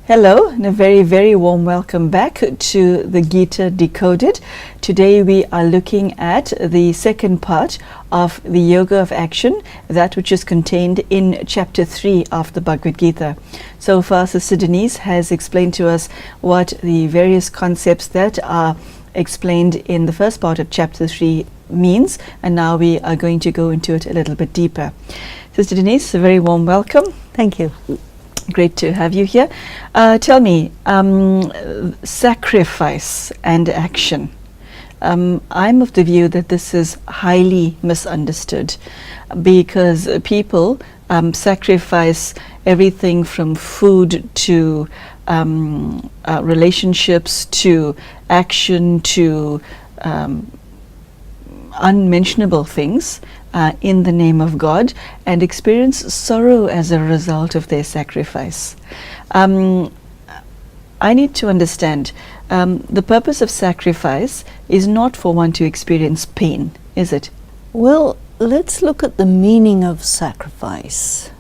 Hello and a very, very warm welcome back to the Gita Decoded. Today we are looking at the second part of the Yoga of Action, that which is contained in chapter 3 of the Bhagavad Gita. So far, Sister Denise has explained to us what the various concepts that are explained in the first part of chapter 3 means, and now we are going to go into it a little bit deeper. Sister Denise, a very warm welcome. Thank you. Great to have you here. Tell me, sacrifice and action. I'm of the view that this is highly misunderstood because people sacrifice everything from food to relationships to action to unmentionable things in the name of God, and experience sorrow as a result of their sacrifice. I need to understand, the purpose of sacrifice is not for one to experience pain, is it? Well, let's look at the meaning of sacrifice.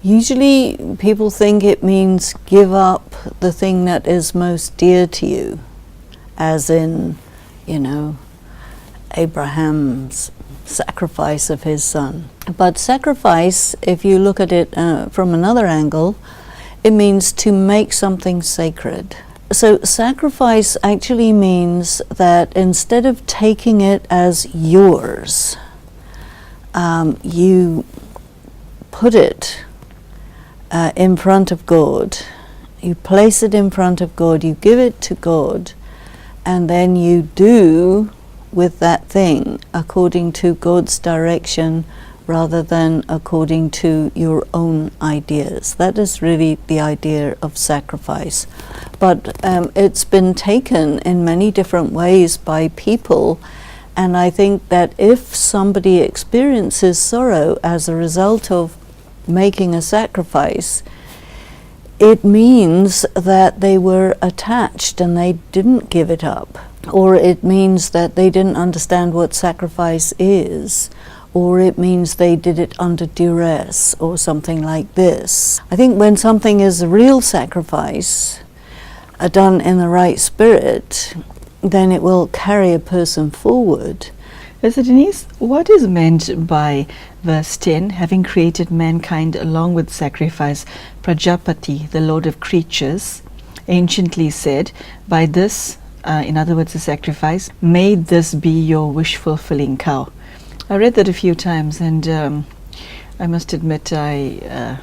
Usually people think it means give up the thing that is most dear to you, as in, Abraham's sacrifice of his son. But sacrifice, if you look at it from another angle, it means to make something sacred. So sacrifice actually means that instead of taking it as yours, you put it in front of God. You place it in front of God, you give it to God, and then you do with that thing according to God's direction rather than according to your own ideas. That is really the idea of sacrifice. But it's been taken in many different ways by people, and I think that if somebody experiences sorrow as a result of making a sacrifice, it means that they were attached and they didn't give it up. Or it means that they didn't understand what sacrifice is, or it means they did it under duress, or something like this. I think when something is a real sacrifice, done in the right spirit, then it will carry a person forward. Sister Denise, what is meant by verse 10, having created mankind along with sacrifice, Prajapati, the Lord of creatures, anciently said, by this, in other words, the sacrifice, may this be your wish-fulfilling cow. I read that a few times, and I must admit I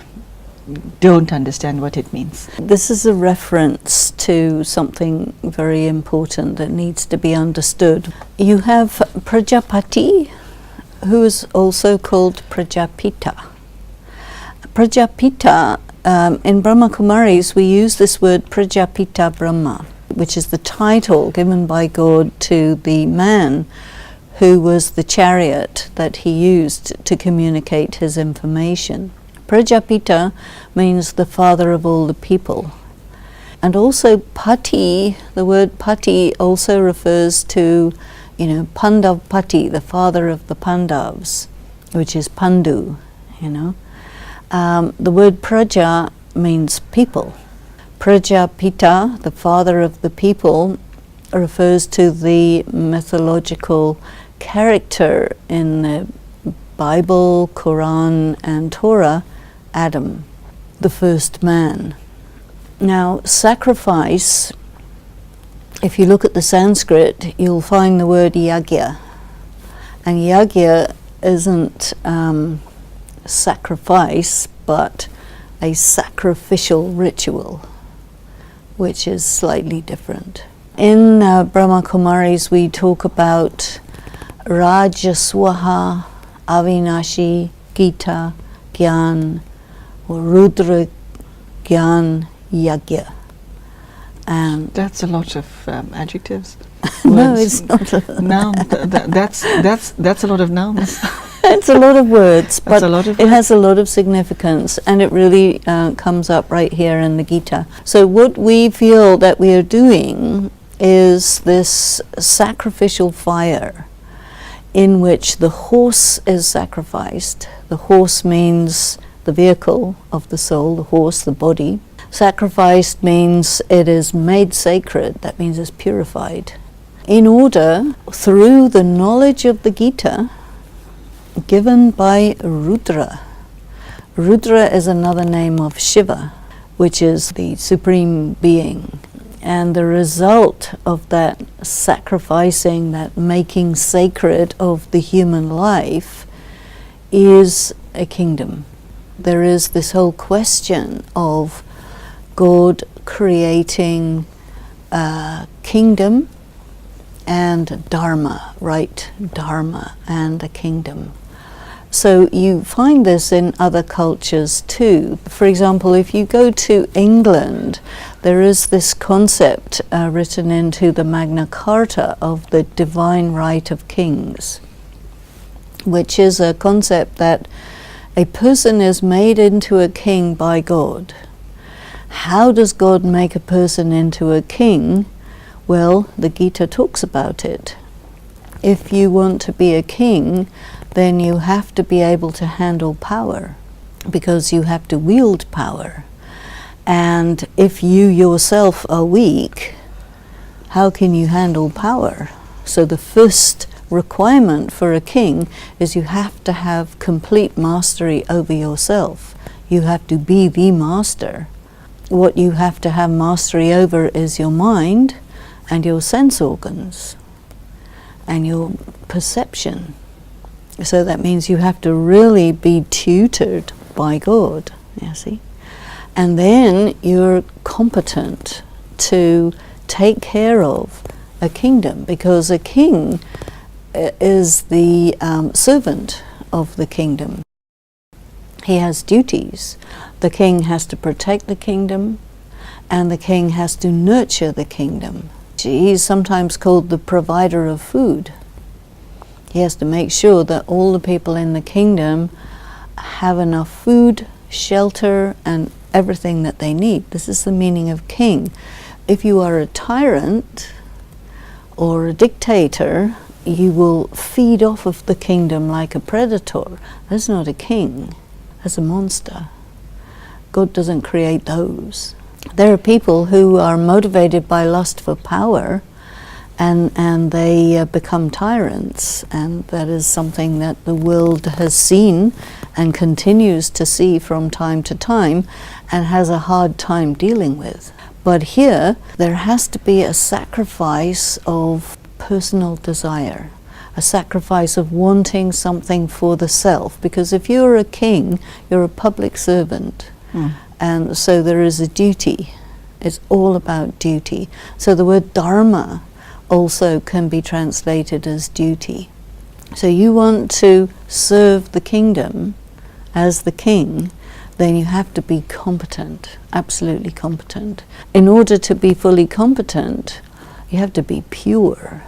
don't understand what it means. This is a reference to something very important that needs to be understood. You have Prajapati, who is also called Prajapita. Prajapita, in Brahma Kumaris, we use this word Prajapita Brahma, which is the title given by God to the man who was the chariot that he used to communicate his information. Prajapita means the father of all the people. And also Pati, the word Pati also refers to, Pandav Pati, the father of the Pandavs, which is Pandu, The word Praja means people. Prajapita, the father of the people, refers to the mythological character in the Bible, Quran, and Torah, Adam, the first man. Now, sacrifice, if you look at the Sanskrit, you'll find the word yagya. And yagya isn't sacrifice, but a sacrificial ritual, which is slightly different. In Brahma Kumaris, we talk about Rajaswaha, Avinashi, Gita, Gyan, or Rudra Gyan Yagya. And that's a lot of adjectives. No, it's not. Noun. That's a lot of nouns. It's a lot of words, but it has a lot of significance, and it really comes up right here in the Gita. So what we feel that we are doing is this sacrificial fire in which the horse is sacrificed. The horse means the vehicle of the soul, the horse, the body. Sacrificed means it is made sacred. That means it's purified. In order, through the knowledge of the Gita, given by Rudra. Rudra is another name of Shiva, which is the supreme being. And the result of that sacrificing, that making sacred of the human life, is a kingdom. There is this whole question of God creating a kingdom and dharma, right? Dharma and a kingdom. So you find this in other cultures too. For example, if you go to England, there is this concept written into the Magna Carta of the divine right of kings, which is a concept that a person is made into a king by God. How does God make a person into a king? Well, the Gita talks about it. If you want to be a king, then you have to be able to handle power, because you have to wield power. And if you yourself are weak, how can you handle power? So the first requirement for a king is you have to have complete mastery over yourself. You have to be the master. What you have to have mastery over is your mind and your sense organs and your perception. So that means you have to really be tutored by God, you see. And then you're competent to take care of a kingdom, because a king is the servant of the kingdom. He has duties. The king has to protect the kingdom, and the king has to nurture the kingdom. He's sometimes called the provider of food. He has to make sure that all the people in the kingdom have enough food, shelter, and everything that they need. This is the meaning of king. If you are a tyrant or a dictator, you will feed off of the kingdom like a predator. That's not a king. That's a monster. God doesn't create those. There are people who are motivated by lust for power, and they become tyrants, and that is something that the world has seen and continues to see from time to time and has a hard time dealing with. But here there has to be a sacrifice of personal desire, a sacrifice of wanting something for the self, because if you're a king, you're a public servant. And so there is a duty. It's all about duty. So the word dharma also can be translated as duty. So you want to serve the kingdom as the king, then you have to be competent, absolutely competent. In order to be fully competent, you have to be pure.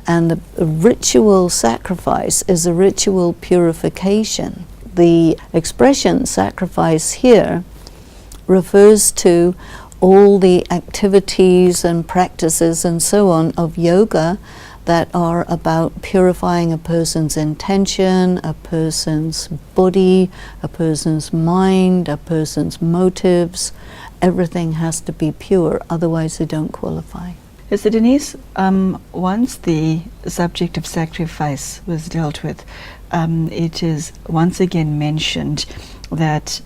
And the ritual sacrifice is a ritual purification. The expression sacrifice here refers to all the activities and practices and so on of yoga that are about purifying a person's intention, a person's body, a person's mind, a person's motives. Everything has to be pure, otherwise they don't qualify. So Denise, once the subject of sacrifice was dealt with, it is once again mentioned that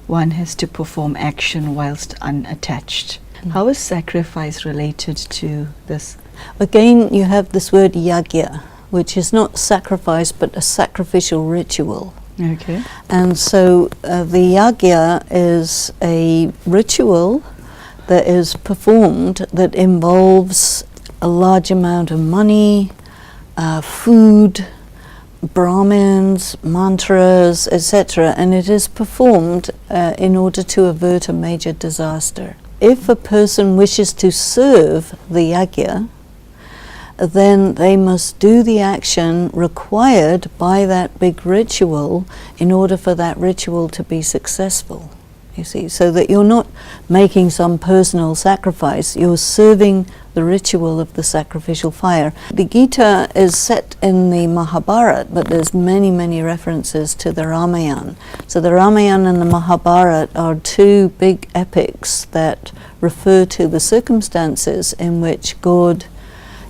one has to perform action whilst unattached. How is sacrifice related to this? Again, you have this word yagya, which is not sacrifice but a sacrificial ritual. Okay. And so the yagya is a ritual that is performed that involves a large amount of money, food, Brahmins, mantras, etc., and it is performed in order to avert a major disaster. If a person wishes to serve the yagya, then they must do the action required by that big ritual in order for that ritual to be successful. you see, so that you're not making some personal sacrifice, you're serving the ritual of the sacrificial fire. The Gita is set in the Mahabharata, but there's many, many references to the Ramayana. So the Ramayana and the Mahabharata are two big epics that refer to the circumstances in which God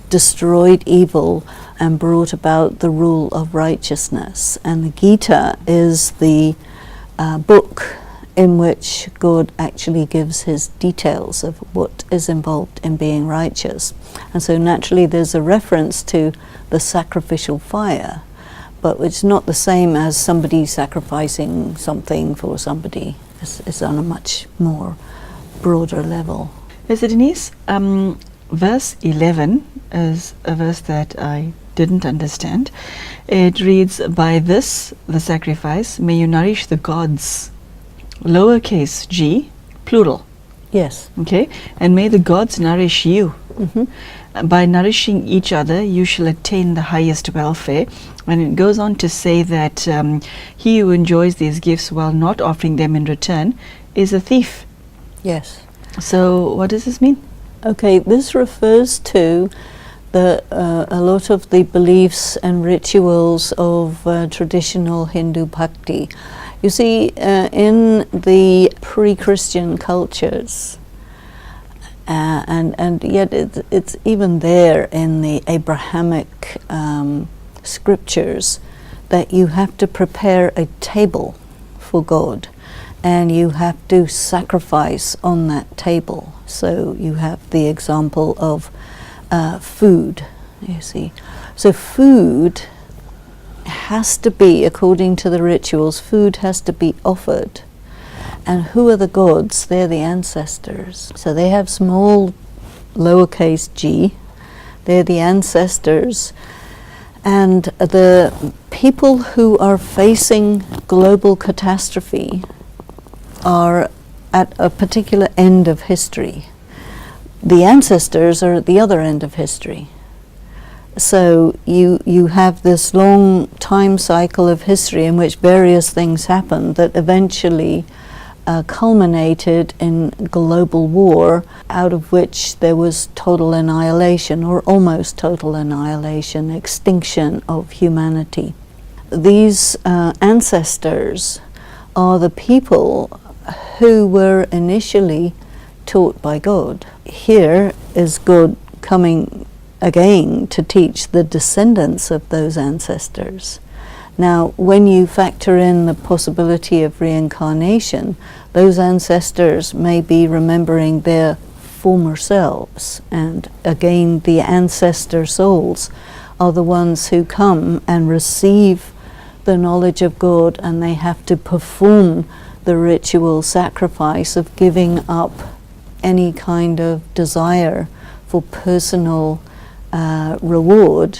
destroyed evil and brought about the rule of righteousness. And the Gita is the book in which God actually gives his details of what is involved in being righteous. And so naturally there's a reference to the sacrificial fire, but it's not the same as somebody sacrificing something for somebody. It's on a much more broader level. So Denise, verse 11 is a verse that I didn't understand. It reads, "By this, the sacrifice, may you nourish the gods," lowercase g, plural. Yes. Okay, and may the gods nourish you. By nourishing each other, you shall attain the highest welfare. And it goes on to say that he who enjoys these gifts while not offering them in return is a thief. Yes. So what does this mean? Okay, this refers to a lot of the beliefs and rituals of traditional Hindu bhakti. You see, in the pre-Christian cultures, and yet it's even there in the Abrahamic scriptures, that you have to prepare a table for God, and you have to sacrifice on that table. So you have the example of food, you see. So food has to be, according to the rituals, food has to be offered. And who are the gods? They're the ancestors. So they have small lowercase g. They're the ancestors. And the people who are facing global catastrophe are at a particular end of history. The ancestors are at the other end of history. So you have this long time cycle of history in which various things happened that eventually culminated in global war, out of which there was total annihilation, or almost total annihilation, extinction of humanity. These ancestors are the people who were initially taught by God. Here is God coming again to teach the descendants of those ancestors. Now, when you factor in the possibility of reincarnation, those ancestors may be remembering their former selves, and again the ancestor souls are the ones who come and receive the knowledge of God, and they have to perform the ritual sacrifice of giving up any kind of desire for personal reward,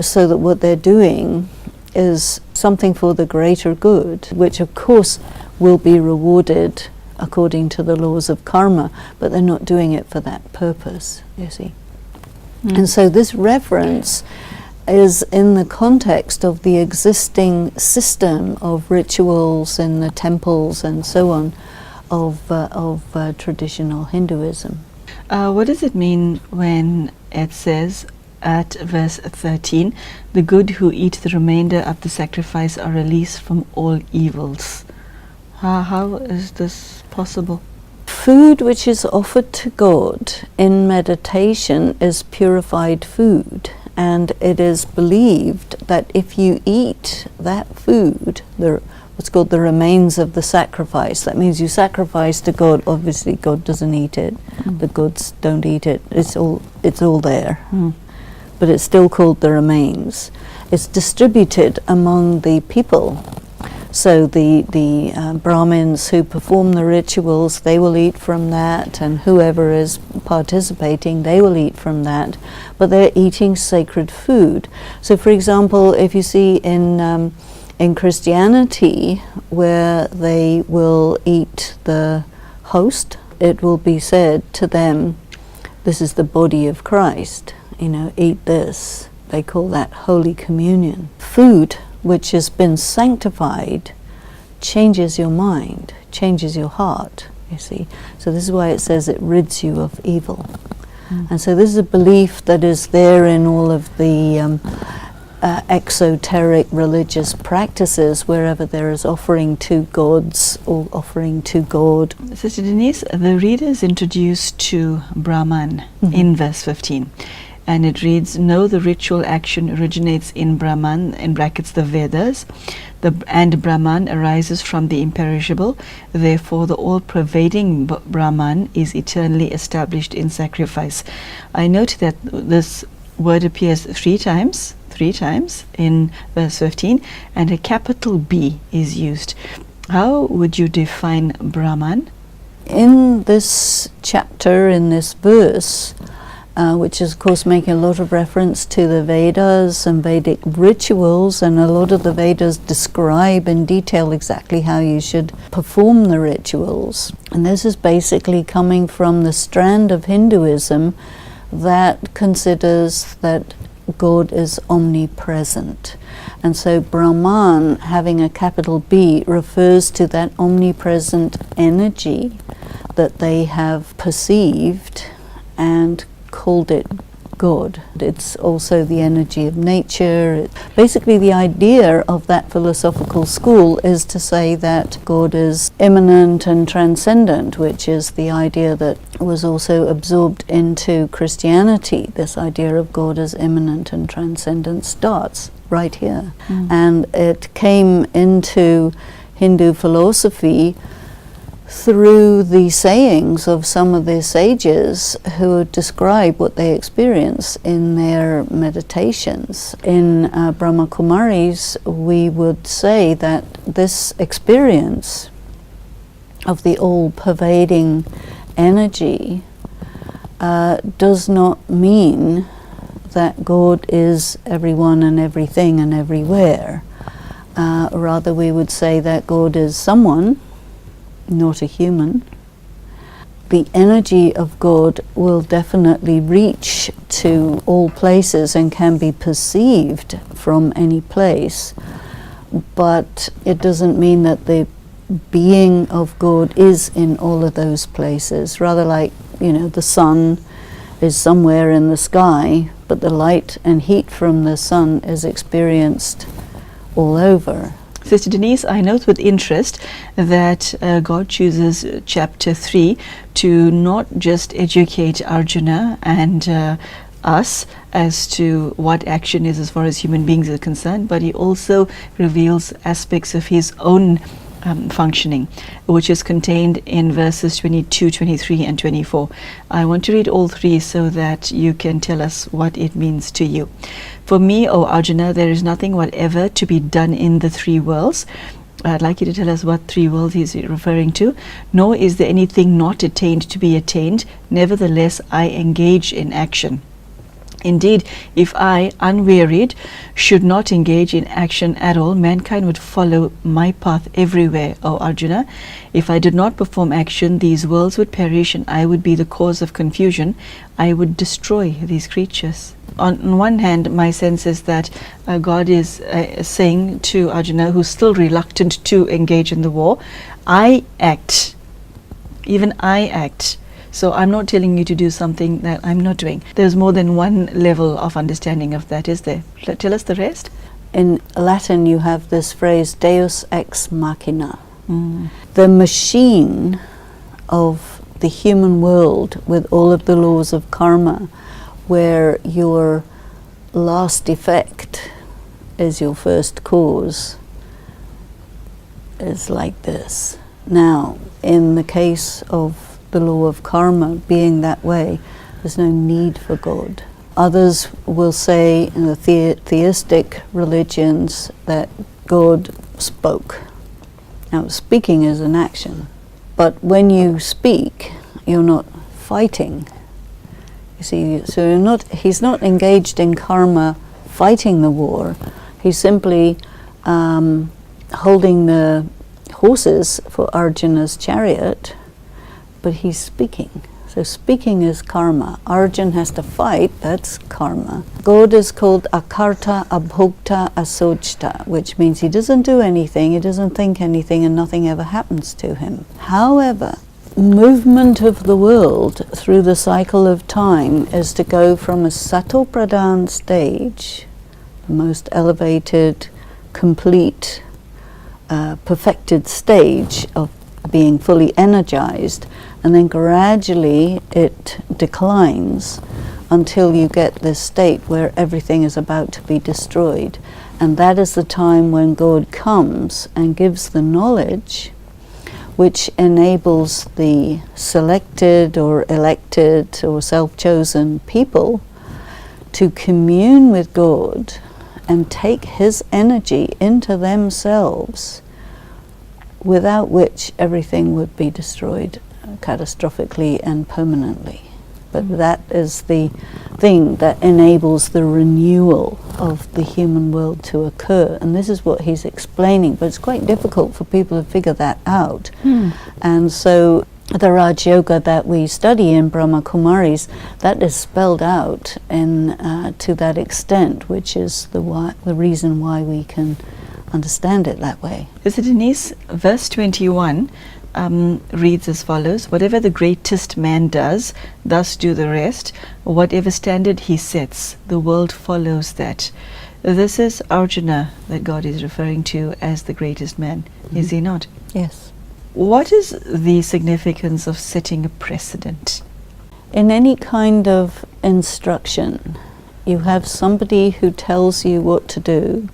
so that what they're doing is something for the greater good, which of course will be rewarded according to the laws of karma, but they're not doing it for that purpose, you see. And so this reference is in the context of the existing system of rituals in the temples and so on of traditional Hinduism. What does it mean when it says at verse 13, the good who eat the remainder of the sacrifice are released from all evils? How is this possible? Food which is offered to God in meditation is purified food, and it is believed that if you eat that food, what's called the remains of the sacrifice, that means you sacrifice to God. Obviously God doesn't eat it, the gods don't eat it, it's all there. But it's still called the remains. It's distributed among the people. So the Brahmins who perform the rituals, they will eat from that, and whoever is participating, they will eat from that. But they're eating sacred food. So for example, if you see in Christianity, where they will eat the host, it will be said to them, this is the body of Christ. Eat this. They call that Holy Communion. Food which has been sanctified changes your mind, changes your heart, you see. So this is why it says it rids you of evil. And so this is a belief that is there in all of the exoteric religious practices, wherever there is offering to gods or offering to God. Sister Denise, the reader is introduced to Brahman in verse 15. And it reads, "No, the ritual action originates in Brahman, in brackets the Vedas, and Brahman arises from the imperishable. Therefore, the all-pervading Brahman is eternally established in sacrifice." I note that this word appears three times in verse 15, and a capital B is used. How would you define Brahman? In this chapter, in this verse, which is of course making a lot of reference to the Vedas and Vedic rituals, and a lot of the Vedas describe in detail exactly how you should perform the rituals. And this is basically coming from the strand of Hinduism that considers that God is omnipresent. And so Brahman, having a capital B, refers to that omnipresent energy that they have perceived and called it God. It's also the energy of nature. Basically, the idea of that philosophical school is to say that God is immanent and transcendent, which is the idea that was also absorbed into Christianity. This idea of God as immanent and transcendent starts right here. And it came into Hindu philosophy through the sayings of some of the sages who describe what they experience in their meditations. In Brahmakumaris, we would say that this experience of the all-pervading energy does not mean that God is everyone and everything and everywhere. Rather, we would say that God is someone, not a human. The energy of God will definitely reach to all places and can be perceived from any place, but it doesn't mean that the being of God is in all of those places. Rather, like, the sun is somewhere in the sky, but the light and heat from the sun is experienced all over. Sister Denise, I note with interest that God chooses chapter 3 to not just educate Arjuna and us as to what action is as far as human beings are concerned, but he also reveals aspects of his own functioning, which is contained in verses 22, 23, and 24. I want to read all three so that you can tell us what it means to you. "For me, O Arjuna, there is nothing whatever to be done in the three worlds." I'd like you to tell us what three worlds he's referring to. "Nor is there anything not attained to be attained. Nevertheless, I engage in action. Indeed, if I, unwearied, should not engage in action at all, mankind would follow my path everywhere, O Arjuna. If I did not perform action, these worlds would perish and I would be the cause of confusion. I would destroy these creatures." On one hand, my sense is that God is saying to Arjuna, who's still reluctant to engage in the war, I act, even I act. So I'm not telling you to do something that I'm not doing. There's more than one level of understanding of that, is there? Tell us the rest. In Latin, you have this phrase, Deus Ex Machina. The machine of the human world with all of the laws of karma, where your last effect is your first cause, is like this. Now, in the case of the law of karma being that way, there's no need for God. Others will say in the theistic religions that God spoke. Now, speaking is an action, but when you speak, you're not fighting. You see, so he's not engaged in karma fighting the war. He's simply holding the horses for Arjuna's chariot, but he's speaking. So speaking is karma. Arjun has to fight, that's karma. God is called akarta, abhokta, asojta, which means he doesn't do anything, he doesn't think anything, and nothing ever happens to him. However, movement of the world through the cycle of time is to go from a sato pradhan stage, the most elevated, complete, perfected stage of being fully energized, and then gradually it declines until you get this state where everything is about to be destroyed. And that is the time when God comes and gives the knowledge which enables the selected or elected or self-chosen people to commune with God and take his energy into themselves, without which everything would be destroyed catastrophically and permanently. But that is the thing that enables the renewal of the human world to occur. And this is what he's explaining, but it's quite difficult for people to figure that out. And so the Rajyoga that we study in Brahma Kumaris, that is spelled out in, to that extent, which is the reason why we can understand it that way. So Denise, verse 21 reads as follows: whatever the greatest man does, thus do the rest. Whatever standard he sets, the world follows that. This is Arjuna that God is referring to as the greatest man, is he not? Yes. What is the significance of setting a precedent? In any kind of instruction, you have somebody who tells you what to do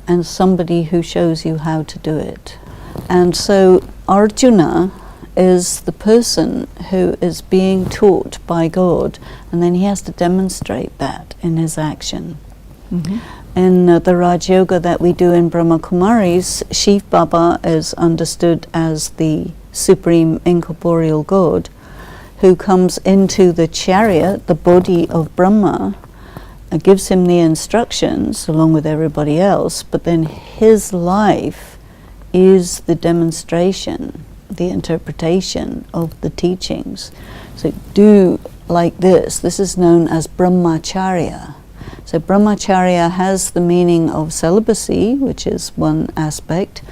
and somebody who shows you how to do it. And so Arjuna is the person who is being taught by God, and then he has to demonstrate that in his action. In the Rajyoga that we do in Brahma Kumaris, Shiv Baba is understood as the supreme incorporeal God who comes into the chariot, the body of Brahma, and gives him the instructions along with everybody else, but then his life is the demonstration, the interpretation of the teachings. So do like this. This is known as Brahmacharya. So Brahmacharya has the meaning of celibacy, which is one aspect,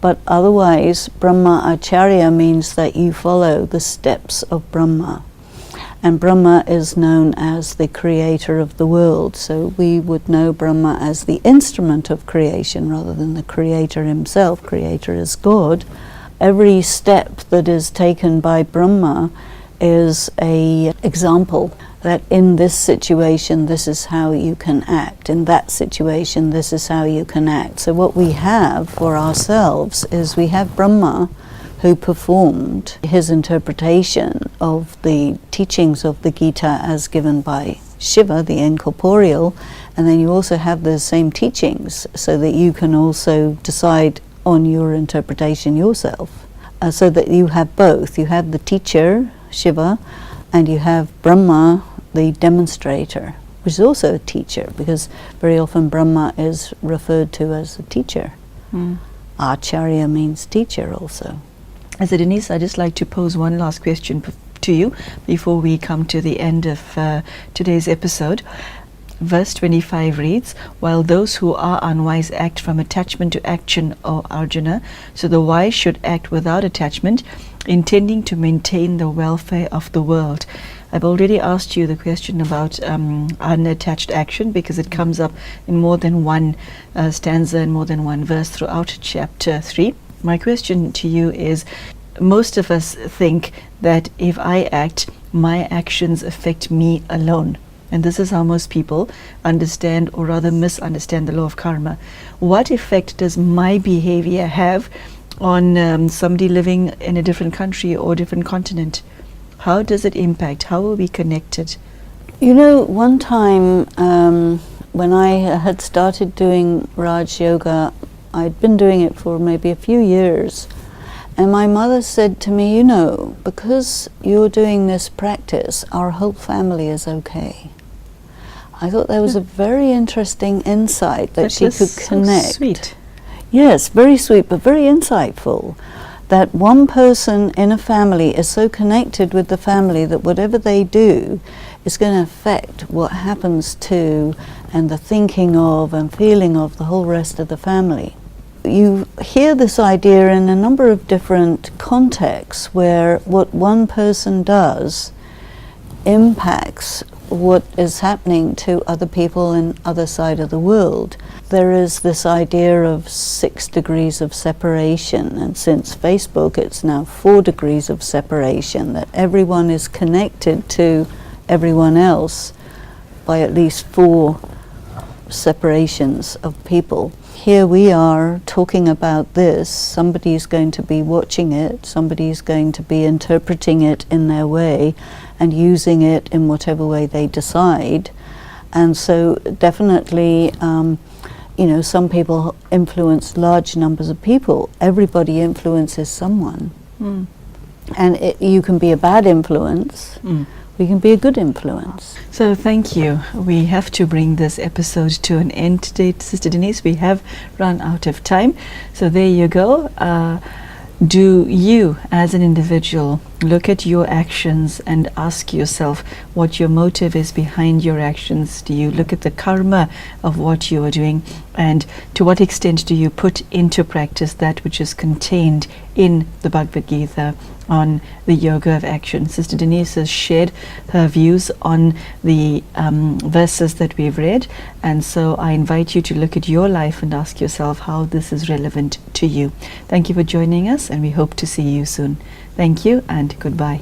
but otherwise Brahmacharya means that you follow the steps of Brahma. And Brahma is known as the creator of the world, so we would know Brahma as the instrument of creation rather than the creator himself. Creator is God. Every step that is taken by Brahma is an example that in this situation this is how you can act, in that situation this is how you can act. So what we have for ourselves is we have Brahma who performed his interpretation of the teachings of the Gita as given by Shiva, the incorporeal, and then you also have the same teachings so that you can also decide on your interpretation yourself. So that you have both. You have the teacher, Shiva, and you have Brahma, the demonstrator, which is also a teacher, because very often Brahma is referred to as a teacher. Acharya means teacher also. So Denise, I'd just like to pose one last question to you before we come to the end of today's episode. Verse 25 reads, while those who are unwise act from attachment to action, O Arjuna, so the wise should act without attachment, intending to maintain the welfare of the world. I've already asked you the question about unattached action, because it comes up in more than one stanza and more than one verse throughout chapter 3. My question to you is, most of us think that if I act, my actions affect me alone. And this is how most people understand, or rather misunderstand, the law of karma. What effect does my behavior have on somebody living in a different country or different continent? How does it impact? How are we connected? You know, one time when I had started doing Raj Yoga, I'd been doing it for maybe a few years, and my mother said to me, you know, because you're doing this practice, our whole family is okay. I thought that was a very interesting insight that she could connect. So sweet. Yes, very sweet, but very insightful. that one person in a family is so connected with the family that whatever they do is going to affect what happens to and the thinking of and feeling of the whole rest of the family. You hear this idea in a number of different contexts where what one person does impacts what is happening to other people in other side of the world. There is this idea of 6 degrees of separation, and since Facebook it's now 4 degrees of separation, that everyone is connected to everyone else by at least 4 separations of people. Here we are talking about this, somebody's going to be watching it, somebody's going to be interpreting it in their way and using it in whatever way they decide. And so definitely, some people influence large numbers of people. Everybody influences someone. And you can be a bad influence, we can be a good influence. So thank you. We have to bring this episode to an end today, Sister Denise. We have run out of time. So there you go. Do you, as an individual, look at your actions and ask yourself what your motive is behind your actions? Do you look at the karma of what you are doing? And to what extent do you put into practice that which is contained in the Bhagavad Gita on the yoga of action? Sister Denise has shared her views on the verses that we've read, and so I invite you to look at your life and ask yourself how this is relevant to you. Thank you for joining us, and we hope to see you soon. Thank you and goodbye.